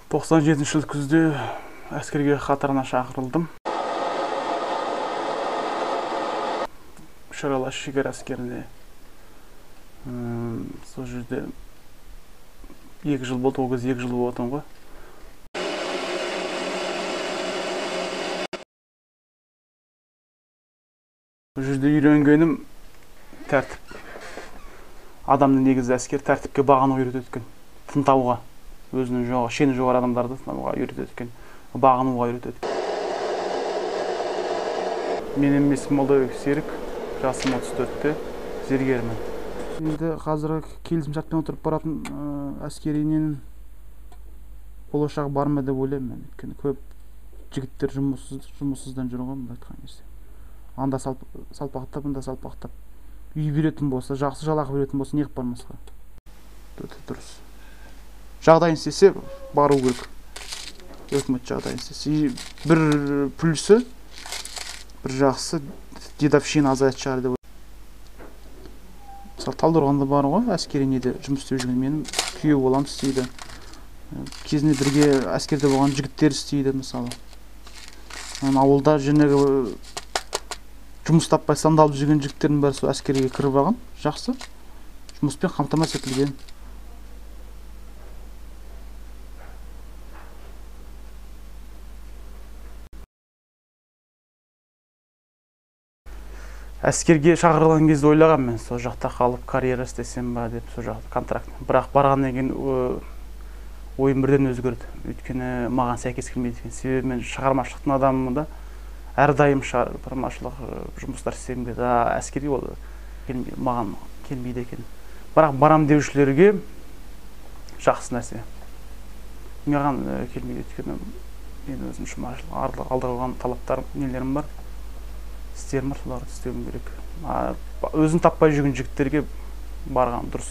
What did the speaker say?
97 жыл күзде әскерге қатарына шақырылдым. Шарала шекара әскеріне. Сол жерде 2 жыл болды, ол кезде 2 жыл болатын ғой. Бұл жерде үйренгенім тәртіп. Адамды негізі әскер тәртіпке бағыну үйретеді екен. Тыңдауға, өзінің шені жоғары адамдарды тыңдауға үйретеді екен, бағынуға үйретеді. Менің есімім Молдабек Серік, жасым 34-те, зергермін. Енді қазір келісімшартпен отырып баратын әскеринен болашағы бар ма деп ойлаймын. Өйткені көп жігіттер жұмыссыздан жүр ғой, айтқан кезде. Анда салпақтап, анда салпақтап. Үй беретін болса, жақсы жалақы беретін болса, неғып бармасқа? Дұрыс. Жағдайын істесе бару керек. Өкімет жағдайын істесе. Бір плюсі, бір жақсы дедовщина азайып шығар деп. Мысалы, Талдықорғанда бар ғой, әскеринеде жұмыс істеп жүрген менің күйеу балам істейді. Кезінде бірге әскерде болған жігіттер істейді, мысалы. Ауылда жаңағы жұмыс таппай сандалып жүрген жігіттердің бәрі сол әскерге кіріп алған, жақсы. Жұмыспен қамтамасыз етілген. Әскерге шақырылған кезде ойлаған мен, сол жақта қалып карьера істесем ба деп, сол жақта контракт. Бірақ барғаннан кейін ойым бірден өзгерді. Өйткені маған сәйкес келмейді екен. Себебі мен шығармашылықтың адамымын да, әрдайым шығармашылық жұмыстар істегім келеді. Әскери ол маған келмейді екен. Бірақ барам деушілерге жақсы нәрсе. Маған келмейді, өйткені мен өзім шығармашылық алдыға қойған талаптарым, нелерім бар. Істерім бар, соларды істеуім керек. Өзін таппай жүрген жігіттерге барған дұрыс.